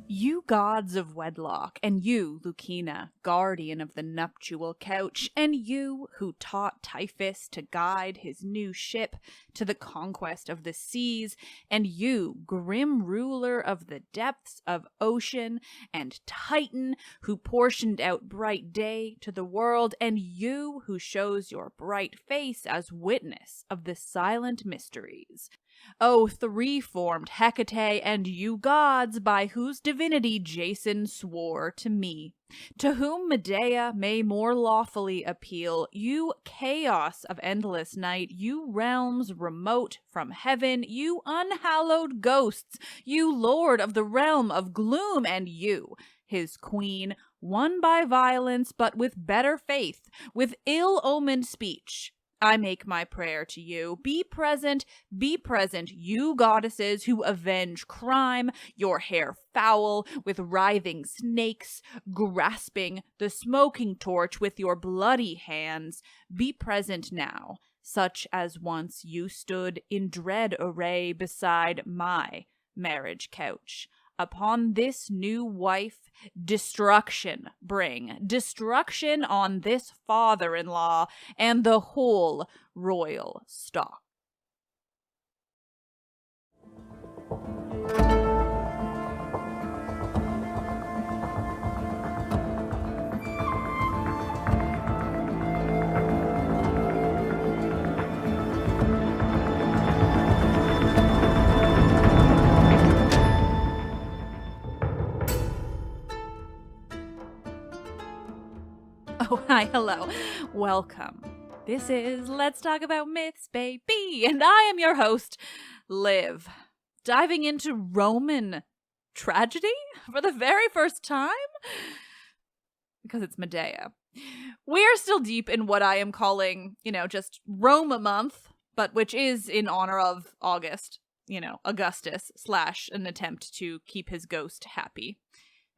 You gods of wedlock, and you, Lucina, guardian of the nuptial couch, and you who taught Typhus to guide his new ship to the conquest of the seas, and you, grim ruler of the depths of ocean, and Titan, who portioned out bright day to the world, and you who shows your bright face as witness of the silent mysteries. O three-formed Hecate, and you gods, by whose divinity Jason swore to me, to whom Medea may more lawfully appeal, you chaos of endless night, you realms remote from heaven, you unhallowed ghosts, you lord of the realm of gloom, and you, his queen, won by violence, but with better faith, with ill-omened speech. I make my prayer to you. Be present, you goddesses who avenge crime, your hair foul with writhing snakes, grasping the smoking torch with your bloody hands. Be present now, such as once you stood in dread array beside my marriage couch. Upon this new wife, destruction bring, destruction on this father-in-law and the whole royal stock. Oh, hi, hello. Welcome. This is Let's Talk About Myths, baby, and I am your host, Liv. Diving into Roman tragedy for the very first time? Because it's Medea. We are still deep in what I am calling, just Roma month, but which is in honor of August, Augustus / an attempt to keep his ghost happy.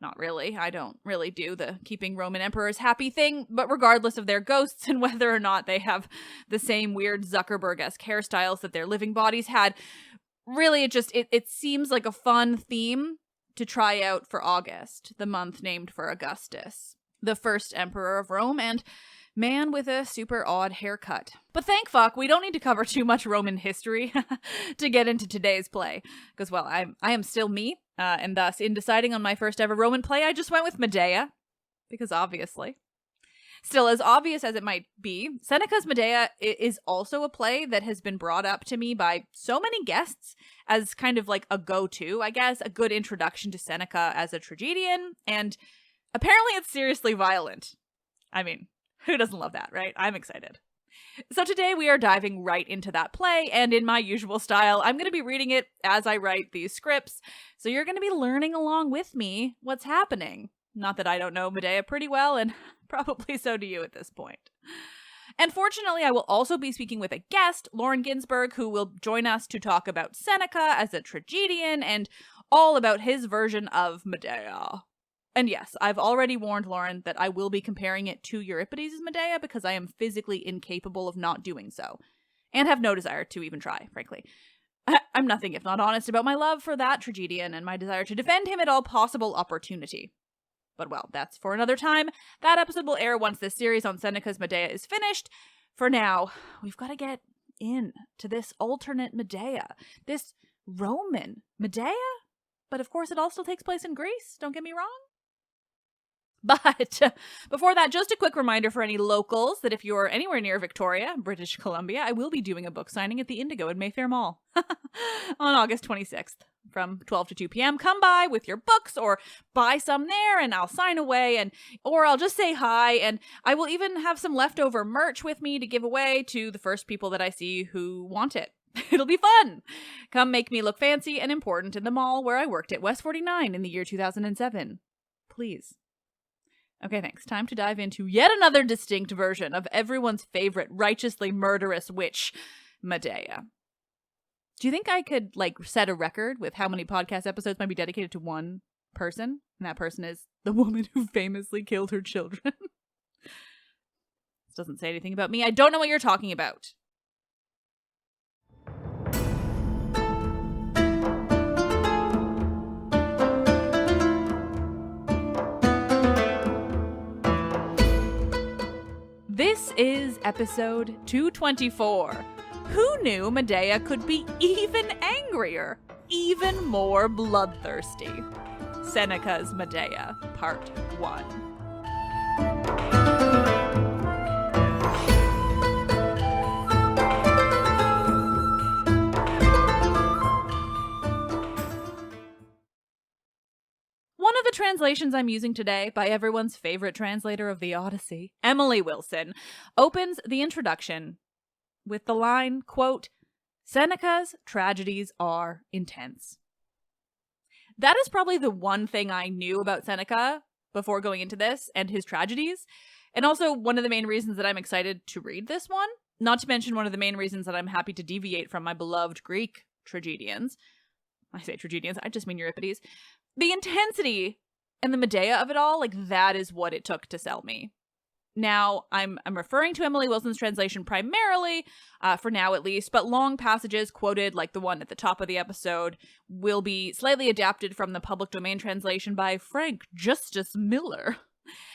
Not really. I don't really do the keeping Roman emperors happy thing, but regardless of their ghosts and whether or not they have the same weird Zuckerberg-esque hairstyles that their living bodies had, really it seems like a fun theme to try out for August, the month named for Augustus, the first emperor of Rome and man with a super odd haircut. But thank fuck, we don't need to cover too much Roman history to get into today's play, because, well, I am still me. And thus, in deciding on my first ever Roman play, I just went with Medea, because obviously. Still, as obvious as it might be, Seneca's Medea is also a play that has been brought up to me by so many guests as kind of like a go-to, I guess, a good introduction to Seneca as a tragedian, and apparently it's seriously violent. I mean, who doesn't love that, right? I'm excited. So today we are diving right into that play, and in my usual style, I'm going to be reading it as I write these scripts, so you're going to be learning along with me what's happening. Not that I don't know Medea pretty well, and probably so do you at this point. And fortunately, I will also be speaking with a guest, Lauren Ginsberg, who will join us to talk about Seneca as a tragedian and all about his version of Medea. And yes, I've already warned Lauren that I will be comparing it to Euripides' Medea because I am physically incapable of not doing so, and have no desire to even try, frankly. I'm nothing if not honest about my love for that tragedian and my desire to defend him at all possible opportunity. But well, that's for another time. That episode will air once this series on Seneca's Medea is finished. For now, we've got to get in to this alternate Medea, this Roman Medea? But of course it all still takes place in Greece, don't get me wrong. But before that, just a quick reminder for any locals that if you're anywhere near Victoria, British Columbia, I will be doing a book signing at the Indigo in Mayfair Mall on August 26th from 12 to 2 p.m. Come by with your books or buy some there and I'll sign away or I'll just say hi, and I will even have some leftover merch with me to give away to the first people that I see who want it. It'll be fun. Come make me look fancy and important in the mall where I worked at West 49 in the year 2007. Please. Okay, thanks. Time to dive into yet another distinct version of everyone's favorite righteously murderous witch, Medea. Do you think I could, set a record with how many podcast episodes might be dedicated to one person? And that person is the woman who famously killed her children. doesn't say anything about me. I don't know what you're talking about. This is episode 224. Who knew Medea could be even angrier, even more bloodthirsty? Seneca's Medea, Part 1. One of the translations I'm using today, by everyone's favorite translator of the Odyssey, Emily Wilson, opens the introduction with the line, quote, "Seneca's tragedies are intense." That is probably the one thing I knew about Seneca before going into this and his tragedies, and also one of the main reasons that I'm excited to read this one, not to mention one of the main reasons that I'm happy to deviate from my beloved Greek tragedians. I say tragedians, I just mean Euripides. The intensity and the Medea of it all, like, that is what it took to sell me. Now, I'm referring to Emily Wilson's translation primarily, for now at least, but long passages quoted, like the one at the top of the episode, will be slightly adapted from the public domain translation by Frank Justice Miller.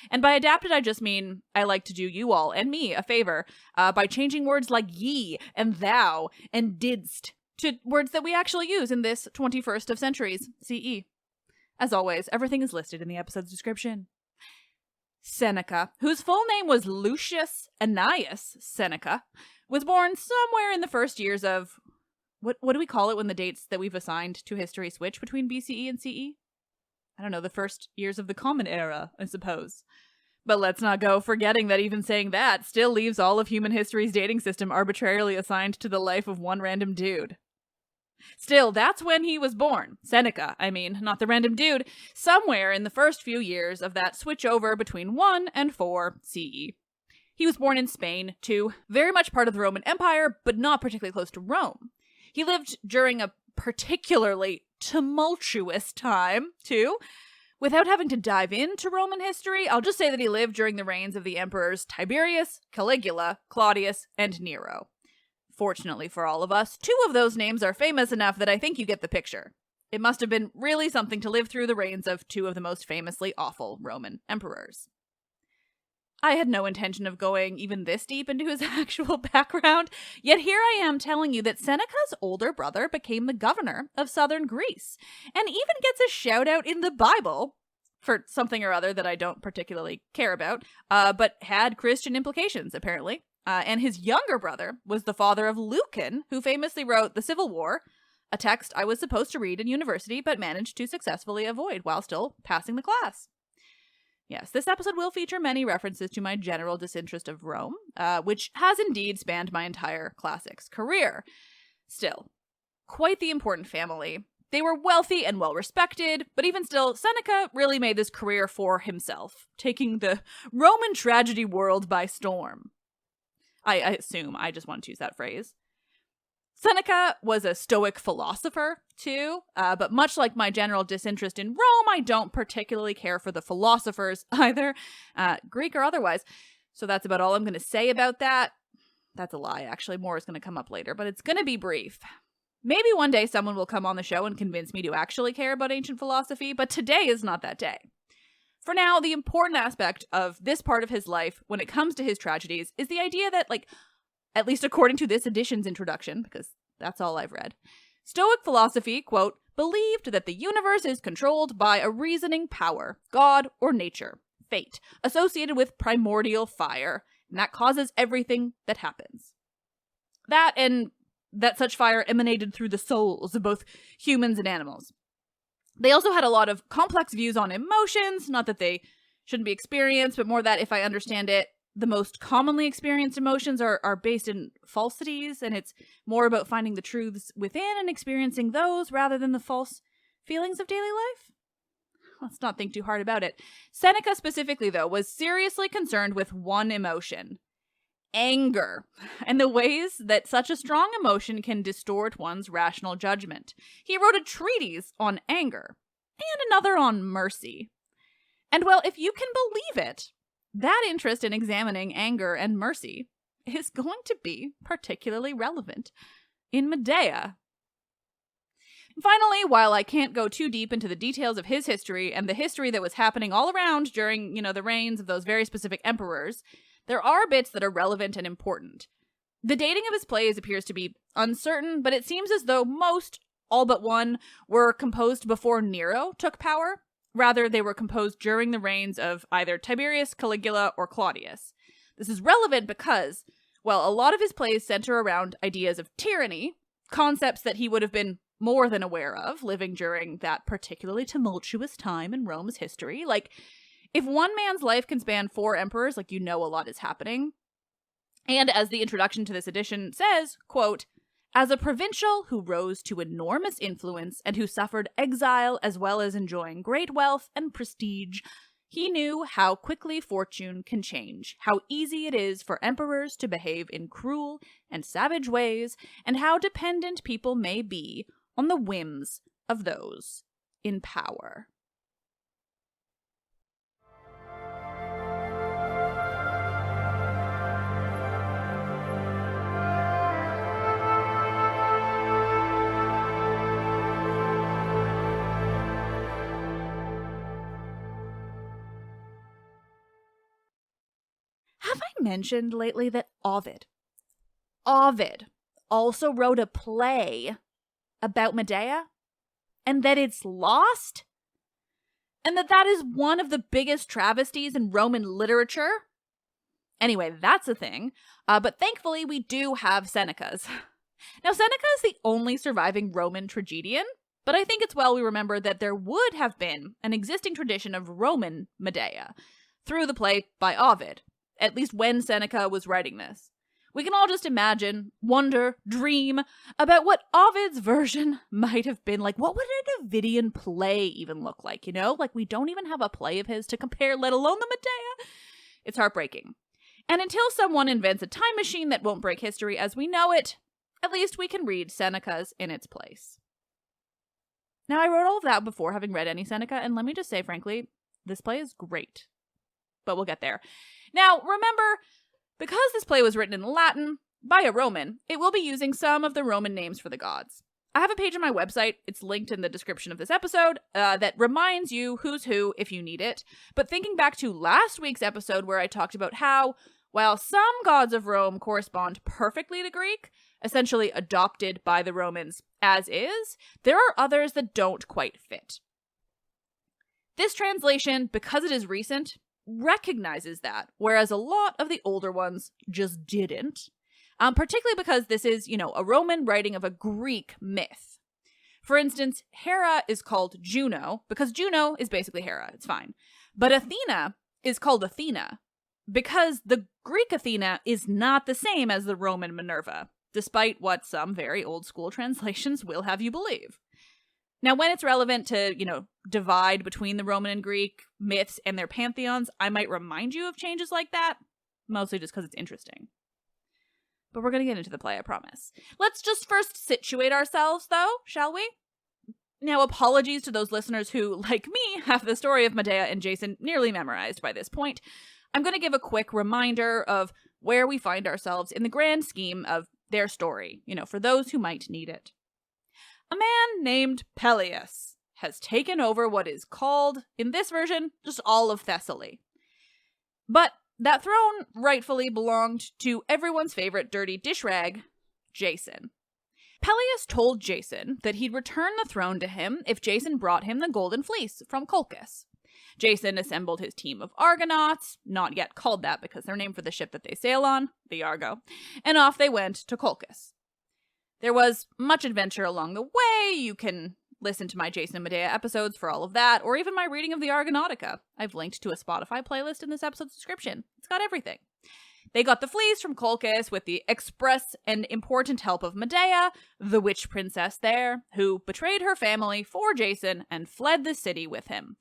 And by adapted, I just mean I like to do you all and me a favor by changing words like ye and thou and didst to words that we actually use in this 21st of centuries CE. As always, everything is listed in the episode's description. Seneca, whose full name was Lucius Annaeus Seneca, was born somewhere in the first years of... What do we call it when the dates that we've assigned to history switch between BCE and CE? I don't know, the first years of the Common Era, I suppose. But let's not go forgetting that even saying that still leaves all of human history's dating system arbitrarily assigned to the life of one random dude. Still, that's when he was born. Seneca, I mean, not the random dude, somewhere in the first few years of that switch over between 1 and 4 CE. He was born in Spain, too, very much part of the Roman Empire, but not particularly close to Rome. He lived during a particularly tumultuous time, too. Without having to dive into Roman history, I'll just say that he lived during the reigns of the emperors Tiberius, Caligula, Claudius, and Nero. Fortunately for all of us, 2 of those names are famous enough that I think you get the picture. It must have been really something to live through the reigns of 2 of the most famously awful Roman emperors. I had no intention of going even this deep into his actual background, yet here I am telling you that Seneca's older brother became the governor of southern Greece, and even gets a shout out in the Bible for something or other that I don't particularly care about, but had Christian implications, apparently. And his younger brother was the father of Lucan, who famously wrote The Civil War, a text I was supposed to read in university but managed to successfully avoid while still passing the class. Yes, this episode will feature many references to my general disinterest of Rome, which has indeed spanned my entire classics career. Still, quite the important family. They were wealthy and well-respected, but even still, Seneca really made this career for himself, taking the Roman tragedy world by storm. I assume, I just want to use that phrase. Seneca was a Stoic philosopher, too, but much like my general disinterest in Rome, I don't particularly care for the philosophers either, Greek or otherwise. So that's about all I'm going to say about that. That's a lie, actually. More is going to come up later, but it's going to be brief. Maybe one day someone will come on the show and convince me to actually care about ancient philosophy, but today is not that day. For now, the important aspect of this part of his life when it comes to his tragedies is the idea that, like, at least according to this edition's introduction, because that's all I've read, Stoic philosophy, quote, believed that the universe is controlled by a reasoning power, God or nature, fate, associated with primordial fire, and that causes everything that happens. That and that such fire emanated through the souls of both humans and animals. They also had a lot of complex views on emotions, not that they shouldn't be experienced, but more that, if I understand it, the most commonly experienced emotions are based in falsities, and it's more about finding the truths within and experiencing those rather than the false feelings of daily life. Let's not think too hard about it. Seneca specifically, though, was seriously concerned with one emotion: anger, and the ways that such a strong emotion can distort one's rational judgment. He wrote a treatise on anger, and another on mercy. And well, if you can believe it, that interest in examining anger and mercy is going to be particularly relevant in Medea. Finally, while I can't go too deep into the details of his history and the history that was happening all around during, the reigns of those very specific emperors, there are bits that are relevant and important. The dating of his plays appears to be uncertain, but it seems as though most, all but one, were composed before Nero took power. Rather, they were composed during the reigns of either Tiberius, Caligula, or Claudius. This is relevant because, well, a lot of his plays center around ideas of tyranny, concepts that he would have been more than aware of, living during that particularly tumultuous time in Rome's history. Like, if one man's life can span 4 emperors, a lot is happening. And as the introduction to this edition says, quote, as a provincial who rose to enormous influence and who suffered exile as well as enjoying great wealth and prestige, he knew how quickly fortune can change, how easy it is for emperors to behave in cruel and savage ways, and how dependent people may be on the whims of those in power. Have I mentioned lately that Ovid also wrote a play about Medea? And that it's lost? And that is one of the biggest travesties in Roman literature? Anyway, that's a thing. But thankfully, we do have Seneca's. Now, Seneca is the only surviving Roman tragedian, but I think it's well we remember that there would have been an existing tradition of Roman Medea through the play by Ovid, at least when Seneca was writing this. We can all just imagine, wonder, dream about what Ovid's version might have been like. What would an Ovidian play even look like, we don't even have a play of his to compare, let alone the Medea. It's heartbreaking. And until someone invents a time machine that won't break history as we know it, at least we can read Seneca's in its place. Now, I wrote all of that before having read any Seneca, and let me just say, frankly, this play is great. But we'll get there. Now, remember, because this play was written in Latin by a Roman, it will be using some of the Roman names for the gods. I have a page on my website, it's linked in the description of this episode, that reminds you who's who if you need it. But thinking back to last week's episode where I talked about how, while some gods of Rome correspond perfectly to Greek, essentially adopted by the Romans as is, there are others that don't quite fit. This translation, because it is recent, recognizes that, whereas a lot of the older ones just didn't. Particularly because this is, a Roman writing of a Greek myth. For instance, Hera is called Juno because Juno is basically Hera. It's fine. But Athena is called Athena because the Greek Athena is not the same as the Roman Minerva, despite what some very old school translations will have you believe. Now, when it's relevant to, divide between the Roman and Greek myths and their pantheons, I might remind you of changes like that, mostly just because it's interesting. But we're going to get into the play, I promise. Let's just first situate ourselves, though, shall we? Now, apologies to those listeners who, like me, have the story of Medea and Jason nearly memorized by this point. I'm going to give a quick reminder of where we find ourselves in the grand scheme of their story, for those who might need it. A man named Peleus has taken over what is called, in this version, just all of Thessaly. But that throne rightfully belonged to everyone's favorite dirty dish rag, Jason. Peleus told Jason that he'd return the throne to him if Jason brought him the golden fleece from Colchis. Jason assembled his team of Argonauts, not yet called that because they're named for the ship that they sail on, the Argo, and off they went to Colchis. There was much adventure along the way. You can listen to my Jason and Medea episodes for all of that, or even my reading of the Argonautica. I've linked to a Spotify playlist in this episode's description. It's got everything. They got the fleece from Colchis with the express and important help of Medea, the witch princess there, who betrayed her family for Jason and fled the city with him,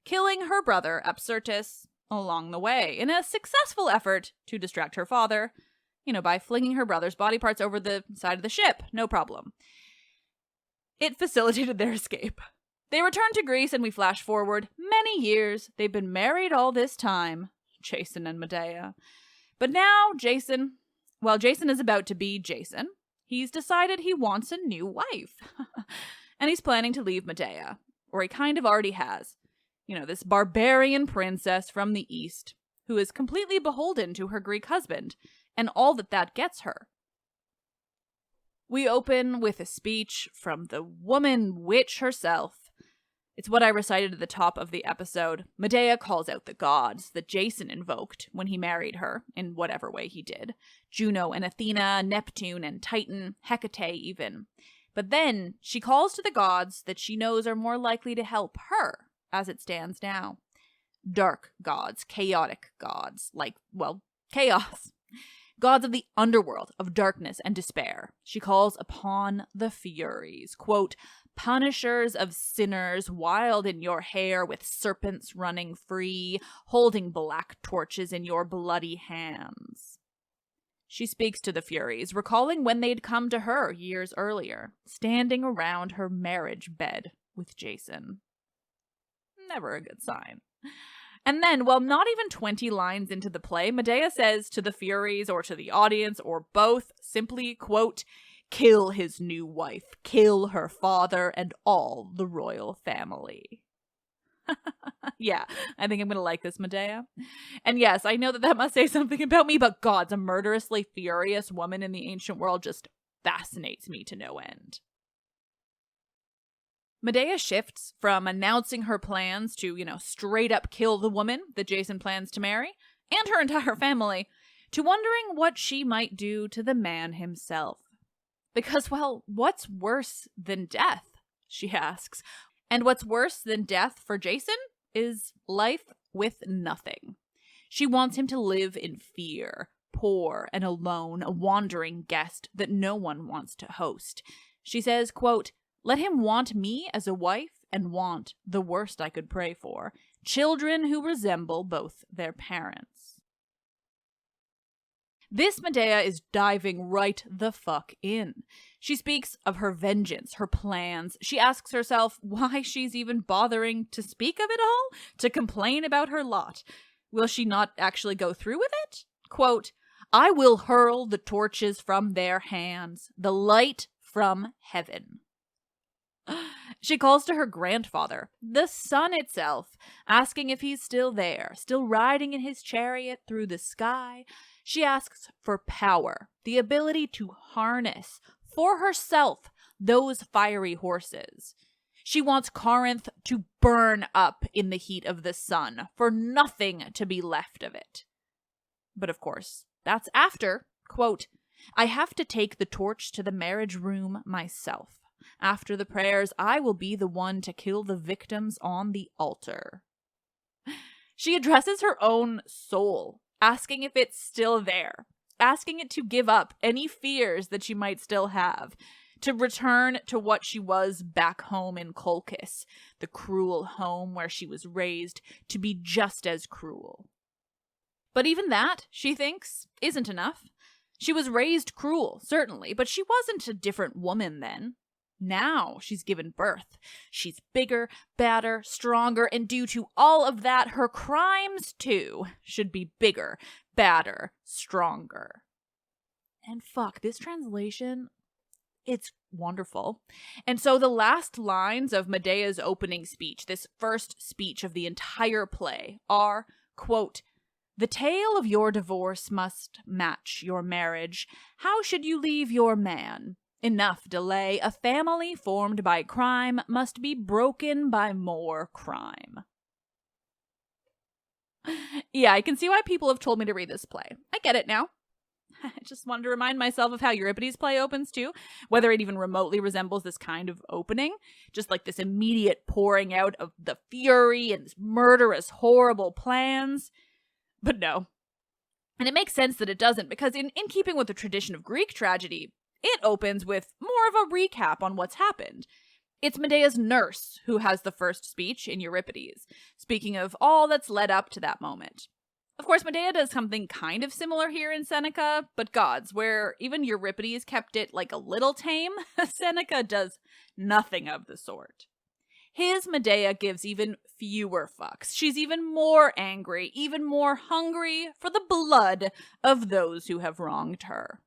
killing her brother Apsyrtus along the way in a successful effort to distract her father, by flinging her brother's body parts over the side of the ship. No problem. It facilitated their escape. They returned to Greece and we flash forward many years. They've been married all this time. Jason and Medea. But now Jason is about to be Jason. He's decided he wants a new wife. And he's planning to leave Medea, or he kind of already has. This barbarian princess from the East, who is completely beholden to her Greek husband, and all that gets her. We open with a speech from the woman witch herself. It's what I recited at the top of the episode. Medea calls out the gods that Jason invoked when he married her, in whatever way he did. Juno and Athena, Neptune and Titan, Hecate even. But then she calls to the gods that she knows are more likely to help her, as it stands now. Dark gods, chaotic gods, chaos. Gods of the underworld, of darkness and despair. She calls upon the Furies, quote, punishers of sinners, wild in your hair with serpents running free, holding black torches in your bloody hands. She speaks to the Furies, recalling when they'd come to her years earlier, standing around her marriage bed with Jason. Never a good sign. And then, not even 20 lines into the play, Medea says to the Furies or to the audience or both, simply, quote, kill his new wife, kill her father and all the royal family. Yeah, I think I'm going to like this, Medea. And yes, I know that must say something about me, but gods, a murderously furious woman in the ancient world just fascinates me to no end. Medea shifts from announcing her plans to, straight up kill the woman that Jason plans to marry, and her entire family, to wondering what she might do to the man himself. Because, what's worse than death, she asks. And what's worse than death for Jason is life with nothing. She wants him to live in fear, poor and alone, a wandering guest that no one wants to host. She says, quote, let him want me as a wife and want the worst I could pray for, children who resemble both their parents. This Medea is diving right the fuck in. She speaks of her vengeance, her plans. She asks herself why she's even bothering to speak of it all, to complain about her lot. Will she not actually go through with it? Quote, I will hurl the torches from their hands, the light from heaven. She calls to her grandfather, the sun itself, asking if he's still there, still riding in his chariot through the sky. She asks for power, the ability to harness for herself those fiery horses. She wants Corinth to burn up in the heat of the sun, for nothing to be left of it. But of course, that's after, quote, I have to take the torch to the marriage room myself. After the prayers, I will be the one to kill the victims on the altar. She addresses her own soul, asking if it's still there, asking it to give up any fears that she might still have, to return to what she was back home in Colchis, the cruel home where she was raised, to be just as cruel. But even that, she thinks, isn't enough. She was raised cruel, certainly, but she wasn't a different woman then. Now she's given birth. She's bigger, badder, stronger, and due to all of that, her crimes, too, should be bigger, badder, stronger. And fuck, this translation, it's wonderful. And so the last lines of Medea's opening speech, this first speech of the entire play, are, quote, the tale of your divorce must match your marriage. How should you leave your man? Enough delay. A family formed by crime must be broken by more crime. Yeah, I can see why people have told me to read this play. I get it now. I just wanted to remind myself of how Euripides' play opens too, whether it even remotely resembles this kind of opening, just like this immediate pouring out of the fury and murderous, horrible plans. But no. And it makes sense that it doesn't, because in keeping with the tradition of Greek tragedy, it opens with more of a recap on what's happened. It's Medea's nurse who has the first speech in Euripides, speaking of all that's led up to that moment. Of course, Medea does something kind of similar here in Seneca, but gods, where even Euripides kept it like a little tame, Seneca does nothing of the sort. His Medea gives even fewer fucks. She's even more angry, even more hungry for the blood of those who have wronged her.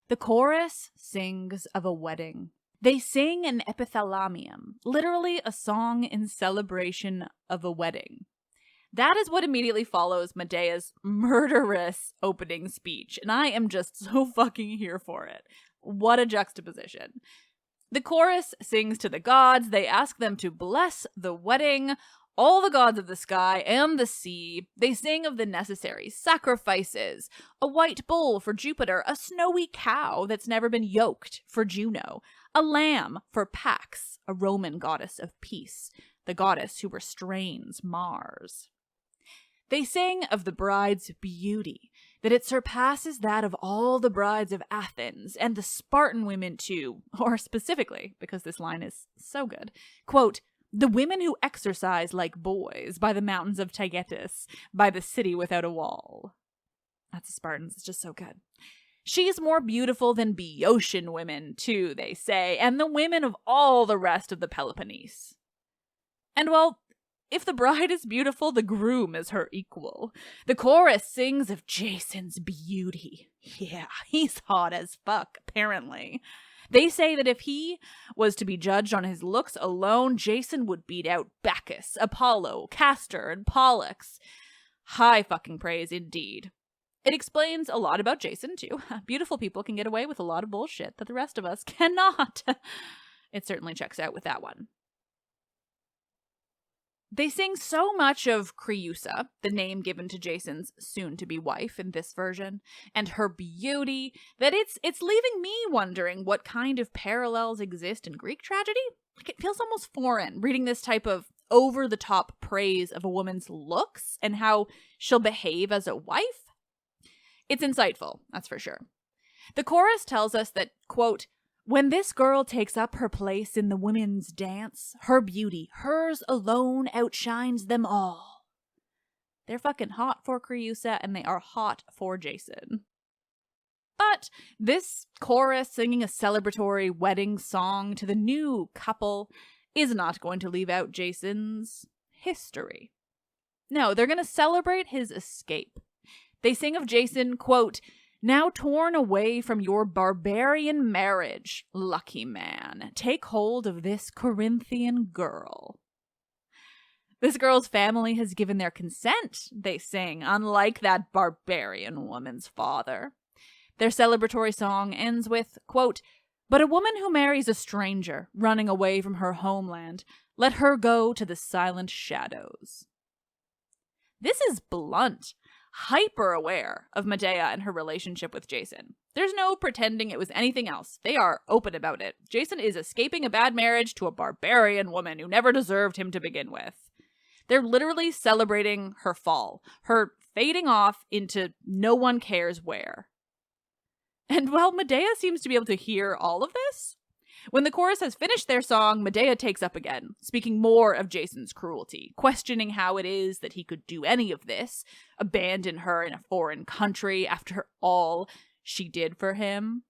The chorus sings of a wedding. They sing an epithalamium, literally a song in celebration of a wedding. That is what immediately follows Medea's murderous opening speech, and I am just so fucking here for it. What a juxtaposition. The chorus sings to the gods. They ask them to bless the wedding. All the gods of the sky and the sea. They sing of the necessary sacrifices. A white bull for Jupiter, a snowy cow that's never been yoked for Juno, a lamb for Pax, a Roman goddess of peace, the goddess who restrains Mars. They sing of the bride's beauty, that it surpasses that of all the brides of Athens and the Spartan women too, or specifically, because this line is so good, quote, the women who exercise like boys by the mountains of Taygetus, by the city without a wall. That's the Spartans. It's just so good. She's more beautiful than Boeotian women, too, they say, and the women of all the rest of the Peloponnese. And well, if the bride is beautiful, the groom is her equal. The chorus sings of Jason's beauty. Yeah, he's hot as fuck, apparently. They say that if he was to be judged on his looks alone, Jason would beat out Bacchus, Apollo, Castor, and Pollux. High fucking praise indeed. It explains a lot about Jason, too. Beautiful people can get away with a lot of bullshit that the rest of us cannot. It certainly checks out with that one. They sing so much of Creusa, the name given to Jason's soon-to-be wife in this version, and her beauty, that it's leaving me wondering what kind of parallels exist in Greek tragedy. Like, it feels almost foreign, reading this type of over-the-top praise of a woman's looks and how she'll behave as a wife. It's insightful, that's for sure. The chorus tells us that, quote, when this girl takes up her place in the women's dance, her beauty, hers alone, outshines them all. They're fucking hot for Creusa, and they are hot for Jason. But this chorus singing a celebratory wedding song to the new couple is not going to leave out Jason's history. No, they're going to celebrate his escape. They sing of Jason, quote, now torn away from your barbarian marriage, lucky man, take hold of this Corinthian girl. This girl's family has given their consent, they sing, unlike that barbarian woman's father. Their celebratory song ends with, quote, but a woman who marries a stranger, running away from her homeland, let her go to the silent shadows. This is blunt. Hyper aware of Medea and her relationship with Jason. There's no pretending it was anything else. They are open about it. Jason is escaping a bad marriage to a barbarian woman who never deserved him to begin with. They're literally celebrating her fall, her fading off into no one cares where. And while Medea seems to be able to hear all of this, when the chorus has finished their song, Medea takes up again, speaking more of Jason's cruelty, questioning how it is that he could do any of this, abandon her in a foreign country after all she did for him.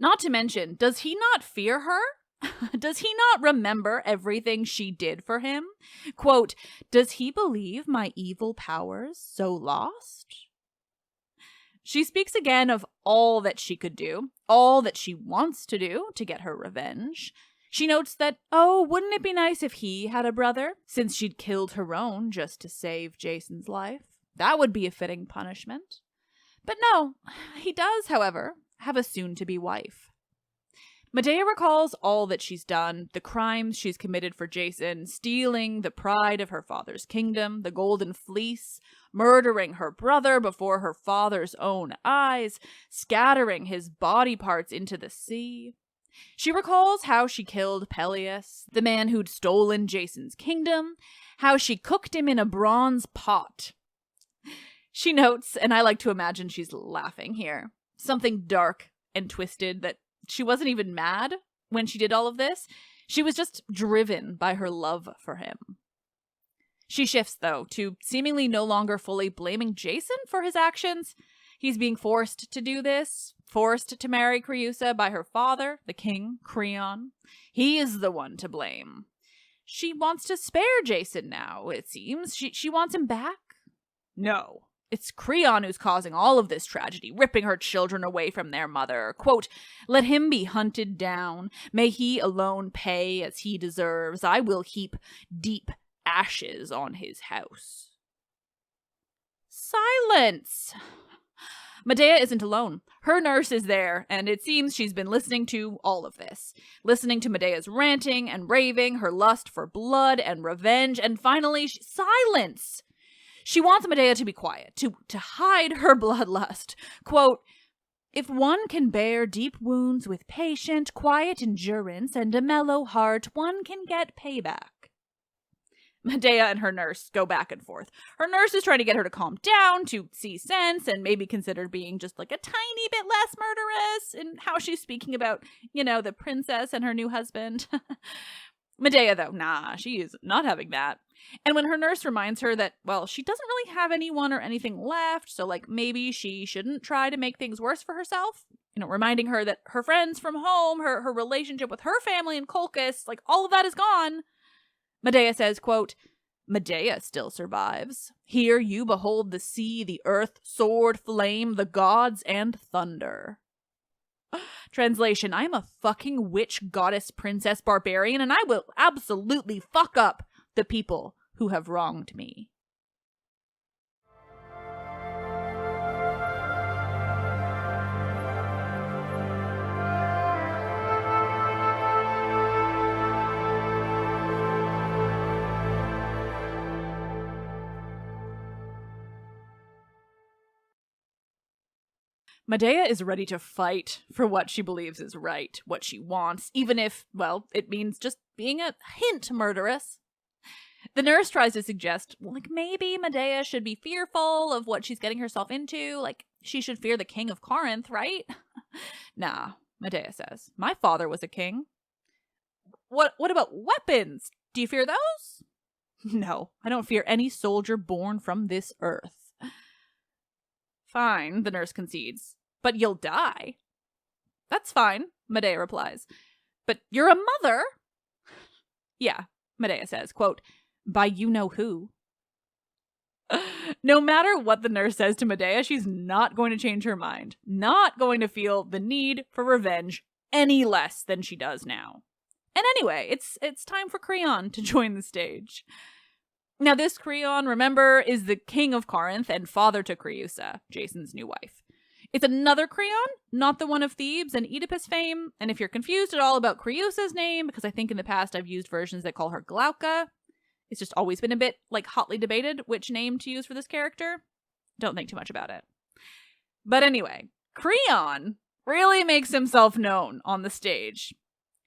Not to mention, does he not fear her? Does he not remember everything she did for him? Quote, does he believe my evil powers so lost? She speaks again of all that she could do, all that she wants to do to get her revenge. She notes that, oh, wouldn't it be nice if he had a brother, since she'd killed her own just to save Jason's life? That would be a fitting punishment. But no, he does, however, have a soon-to-be wife. Medea recalls all that she's done, the crimes she's committed for Jason, stealing the pride of her father's kingdom, the golden fleece, murdering her brother before her father's own eyes, scattering his body parts into the sea. She recalls how she killed Peleus, the man who'd stolen Jason's kingdom, how she cooked him in a bronze pot. She notes, and I like to imagine she's laughing here, something dark and twisted, that she wasn't even mad when she did all of this. She was just driven by her love for him. She shifts, though, to seemingly no longer fully blaming Jason for his actions. He's being forced to do this, forced to marry Creusa by her father, the king, Creon. He is the one to blame. She wants to spare Jason now, it seems. She wants him back? No. It's Creon who's causing all of this tragedy, ripping her children away from their mother. Quote, "Let him be hunted down. May he alone pay as he deserves. I will heap deep ashes on his house." Silence! Medea isn't alone. Her nurse is there, and it seems she's been listening to all of this. Listening to Medea's ranting and raving, her lust for blood and revenge, and finally, silence! She wants Medea to be quiet, to hide her bloodlust. Quote, "If one can bear deep wounds with patient, quiet endurance and a mellow heart, one can get payback." Medea and her nurse go back and forth. Her nurse is trying to get her to calm down, to see sense, and maybe consider being just like a tiny bit less murderous in how she's speaking about, the princess and her new husband. Medea, though, nah, she is not having that. And when her nurse reminds her that, well, she doesn't really have anyone or anything left, so, maybe she shouldn't try to make things worse for herself, reminding her that her friends from home, her relationship with her family in Colchis, all of that is gone. Medea says, quote, "Medea still survives. Here you behold the sea, the earth, sword, flame, the gods, and thunder." Translation, I am a fucking witch, goddess, princess, barbarian, and I will absolutely fuck up the people who have wronged me. Medea is ready to fight for what she believes is right, what she wants, even if, well, it means just being a hint murderous. The nurse tries to suggest, maybe Medea should be fearful of what she's getting herself into, she should fear the king of Corinth, right? Nah, Medea says, my father was a king. What about weapons? Do you fear those? No, I don't fear any soldier born from this earth. Fine, the nurse concedes. But you'll die. That's fine, Medea replies. But you're a mother. Yeah, Medea says, quote, "By you-know-who." No matter what the nurse says to Medea, she's not going to change her mind. Not going to feel the need for revenge any less than she does now. And anyway, it's time for Creon to join the stage. Now, this Creon, remember, is the king of Corinth and father to Creusa, Jason's new wife. It's another Creon, not the one of Thebes and Oedipus fame. And if you're confused at all about Creusa's name, because I think in the past I've used versions that call her Glauca, it's just always been a bit, hotly debated which name to use for this character. Don't think too much about it. But anyway, Creon really makes himself known on the stage.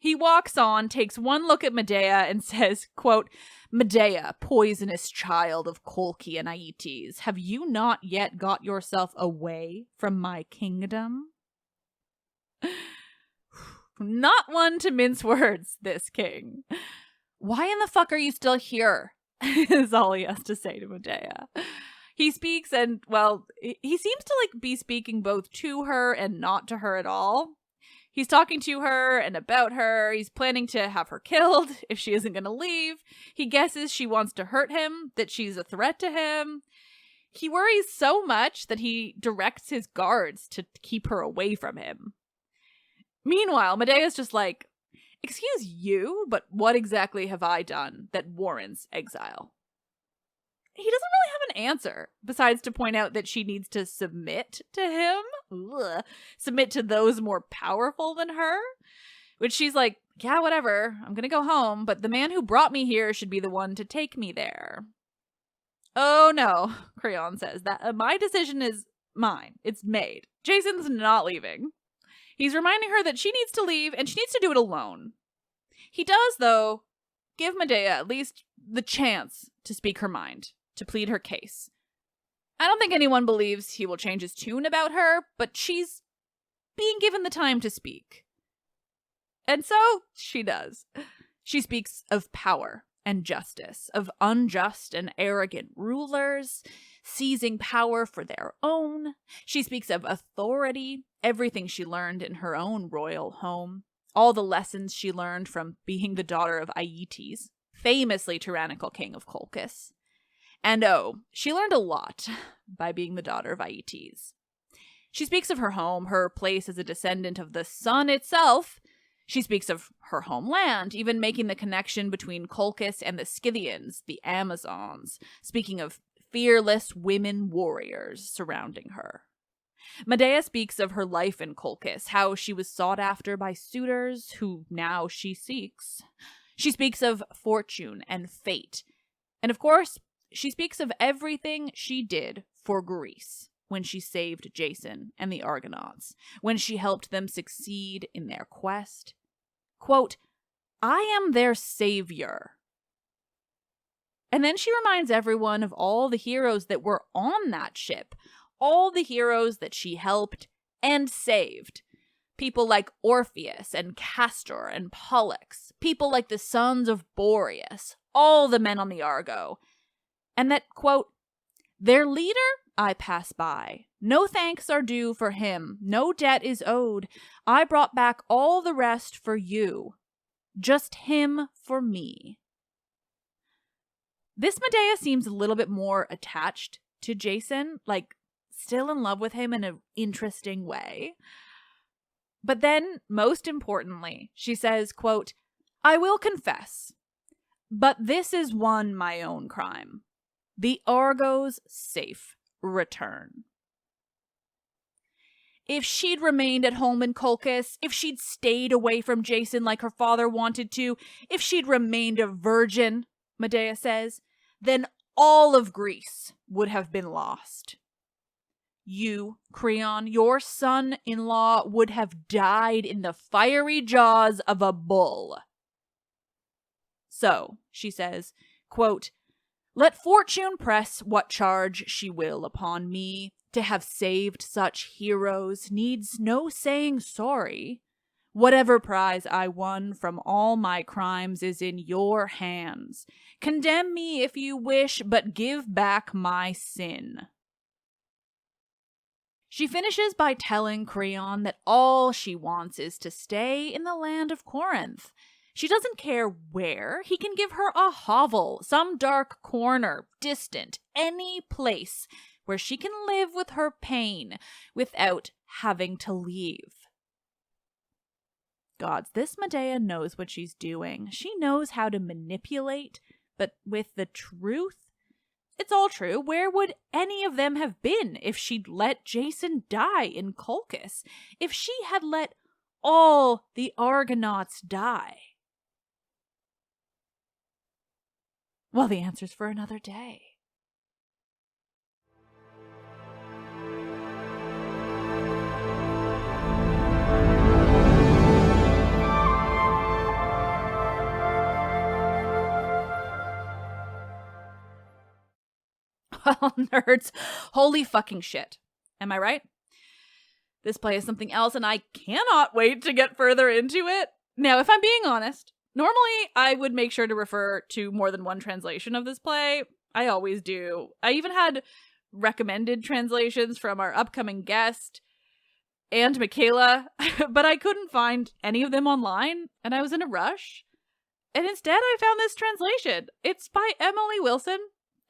He walks on, takes one look at Medea, and says, quote, "Medea, poisonous child of Colchi and Aeetes, have you not yet got yourself away from my kingdom?" Not one to mince words, this king. "Why in the fuck are you still here?" is all he has to say to Medea. He speaks and, well, he seems to be speaking both to her and not to her at all. He's talking to her and about her. He's planning to have her killed if she isn't going to leave. He guesses she wants to hurt him, that she's a threat to him. He worries so much that he directs his guards to keep her away from him. Meanwhile, Medea's just "Excuse you, but what exactly have I done that warrants exile?" He doesn't really have an answer, besides to point out that she needs to submit to him. Ugh. Submit to those more powerful than her. Which she's yeah, whatever, I'm gonna go home, but the man who brought me here should be the one to take me there. "Oh no," Creon says, "that my decision is mine. It's made. Jason's not leaving." He's reminding her that she needs to leave and she needs to do it alone. He does, though, give Medea at least the chance to speak her mind, to plead her case. I don't think anyone believes he will change his tune about her, but she's being given the time to speak. And so she does. She speaks of power and justice, of unjust and arrogant rulers seizing power for their own. She speaks of authority, everything she learned in her own royal home, all the lessons she learned from being the daughter of Aeetes, famously tyrannical king of Colchis. And she learned a lot by being the daughter of Aeetes. She speaks of her home, her place as a descendant of the sun itself. She speaks of her homeland, even making the connection between Colchis and the Scythians, the Amazons, speaking of fearless women warriors surrounding her. Medea speaks of her life in Colchis, how she was sought after by suitors who now she seeks. She speaks of fortune and fate. And of course, she speaks of everything she did for Greece when she saved Jason and the Argonauts, when she helped them succeed in their quest. Quote, I am their savior. And then she reminds everyone of all the heroes that were on that ship, all the heroes that she helped and saved. People like Orpheus and Castor and Pollux, people like the sons of Boreas, all the men on the Argo. And that, quote, their leader I pass by. No thanks are due for him. No debt is owed. I brought back all the rest for you. Just him for me. This Medea seems a little bit more attached to Jason, like still in love with him in an interesting way. But then, most importantly, she says, quote, I will confess, but this is one my own crime. The Argo's safe return. If she'd remained at home in Colchis, if she'd stayed away from Jason like her father wanted to, if she'd remained a virgin, Medea says, then all of Greece would have been lost. You, Creon, your son-in-law, would have died in the fiery jaws of a bull. So, she says, quote, let fortune press what charge she will upon me. To have saved such heroes needs no saying sorry. Whatever prize I won from all my crimes is in your hands. Condemn me if you wish, but give back my sin. She finishes by telling Creon that all she wants is to stay in the land of Corinth. She doesn't care where. He can give her a hovel, some dark corner, distant, any place where she can live with her pain without having to leave. Gods, this Medea knows what she's doing. She knows how to manipulate, but with the truth, it's all true. Where would any of them have been if she'd let Jason die in Colchis? If she had let all the Argonauts die? Well, the answer's for another day. Well, nerds, holy fucking shit. Am I right? This play is something else, and I cannot wait to get further into it. Now, if I'm being honest, normally I would make sure to refer to more than one translation of this play. I always do. I even had recommended translations from our upcoming guest and Michaela, but I couldn't find any of them online, and I was in a rush. And instead, I found this translation. It's by Emily Wilson.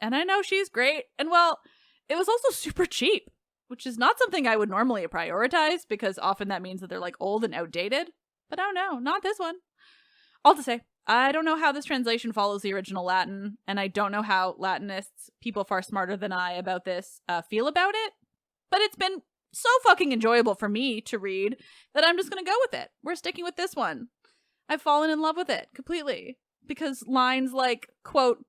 And I know she's great. And well, it was also super cheap, which is not something I would normally prioritize because often that means that they're like old and outdated. But oh no, not this one. All to say, I don't know how this translation follows the original Latin, and I don't know how Latinists, people far smarter than I about this, feel about it. But it's been so fucking enjoyable for me to read that I'm just going to go with it. We're sticking with this one. I've fallen in love with it completely because lines like, quote,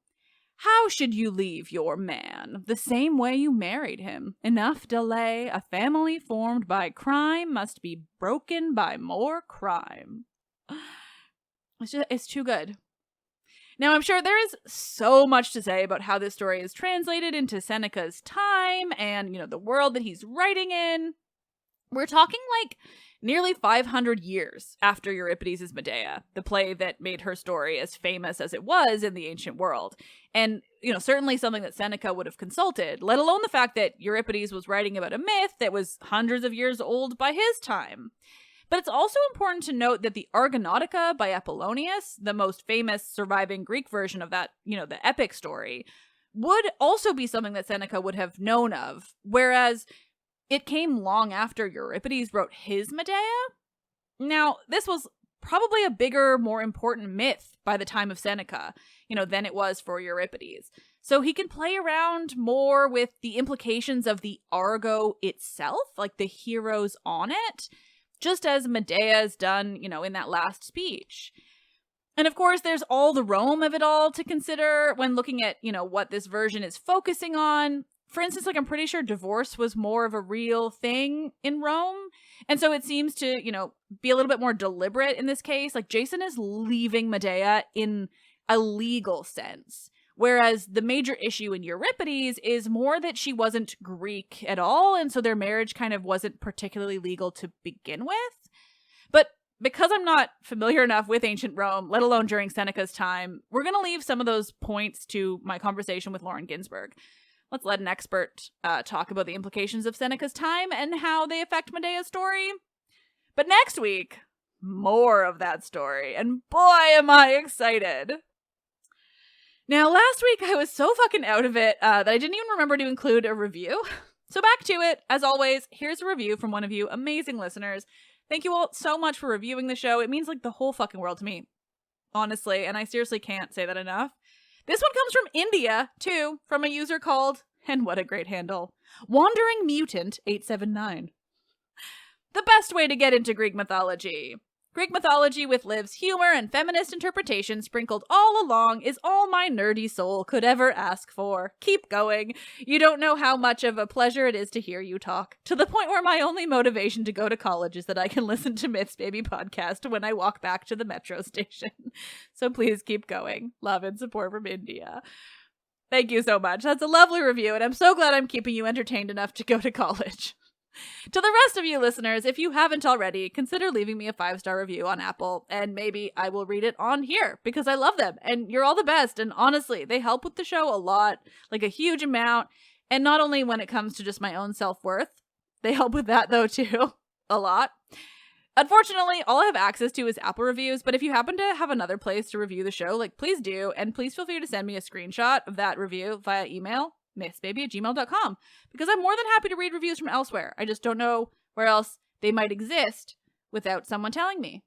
How should you leave your man? The same way you married him. Enough delay. A family formed by crime must be broken by more crime. It's too good. Now, I'm sure there is so much to say about how this story is translated into Seneca's time and, the world that he's writing in. We're talking like nearly 500 years after Euripides' Medea, the play that made her story as famous as it was in the ancient world. And, certainly something that Seneca would have consulted, let alone the fact that Euripides was writing about a myth that was hundreds of years old by his time. But it's also important to note that the Argonautica by Apollonius, the most famous surviving Greek version of that, the epic story, would also be something that Seneca would have known of, whereas it came long after Euripides wrote his Medea. Now, this was probably a bigger, more important myth by the time of Seneca, than it was for Euripides. So he can play around more with the implications of the Argo itself, like the heroes on it, just as Medea's done, in that last speech. And of course, there's all the Rome of it all to consider when looking at, what this version is focusing on. For instance, I'm pretty sure divorce was more of a real thing in Rome. And so it seems to, be a little bit more deliberate in this case. Like, Jason is leaving Medea in a legal sense. Whereas the major issue in Euripides is more that she wasn't Greek at all. And so their marriage kind of wasn't particularly legal to begin with. But because I'm not familiar enough with ancient Rome, let alone during Seneca's time, we're going to leave some of those points to my conversation with Lauren Ginsberg. Let's let an expert talk about the implications of Seneca's time and how they affect Medea's story. But next week, more of that story. And boy, am I excited. Now, last week I was so fucking out of it that I didn't even remember to include a review. So back to it. As always, here's a review from one of you amazing listeners. Thank you all so much for reviewing the show. It means like the whole fucking world to me. Honestly, and I seriously can't say that enough. This one comes from India, too, from a user called, and what a great handle, Wandering Mutant 879. The best way to get into Greek mythology. Greek mythology with Liv's humor and feminist interpretation sprinkled all along is all my nerdy soul could ever ask for. Keep going. You don't know how much of a pleasure it is to hear you talk. To the point where my only motivation to go to college is that I can listen to Myths Baby podcast when I walk back to the metro station. So please keep going. Love and support from India. Thank you so much. That's a lovely review, and I'm so glad I'm keeping you entertained enough to go to college. To the rest of you listeners, if you haven't already, consider leaving me a 5-star review on Apple, and maybe I will read it on here, because I love them, and you're all the best, and honestly, they help with the show a lot, like a huge amount, and not only when it comes to just my own self-worth, they help with that though too, a lot. Unfortunately, all I have access to is Apple reviews, but if you happen to have another place to review the show, please do, and please feel free to send me a screenshot of that review via email, mythsbaby@gmail.com, because I'm more than happy to read reviews from elsewhere. I just don't know where else they might exist without someone telling me.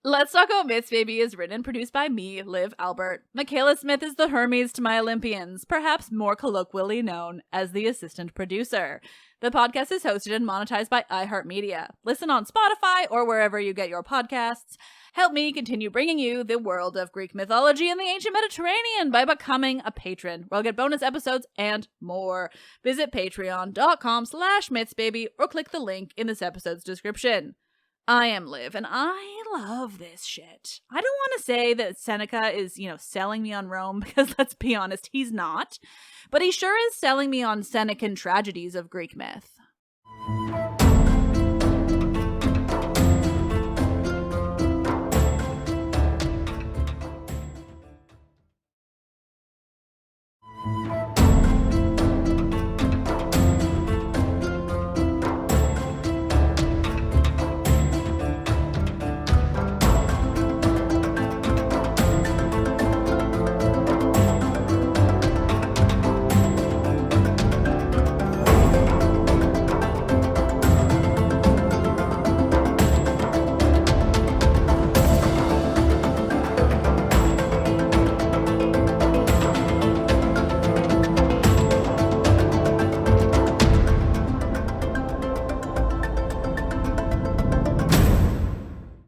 Let's Talk About Myths Baby is written and produced by me, Liv Albert. Michaela Smith is the Hermes to my Olympians, perhaps more colloquially known as the assistant producer. The podcast is hosted and monetized by iHeartMedia. Listen on Spotify or wherever you get your podcasts. Help me continue bringing you the world of Greek mythology and the ancient Mediterranean by becoming a patron, where I'll get bonus episodes and more. Visit patreon.com/mythsbaby or click the link in this episode's description. I am Liv, and I love this shit. I don't want to say that Seneca is, selling me on Rome, because let's be honest, he's not. But he sure is selling me on Senecan tragedies of Greek myth.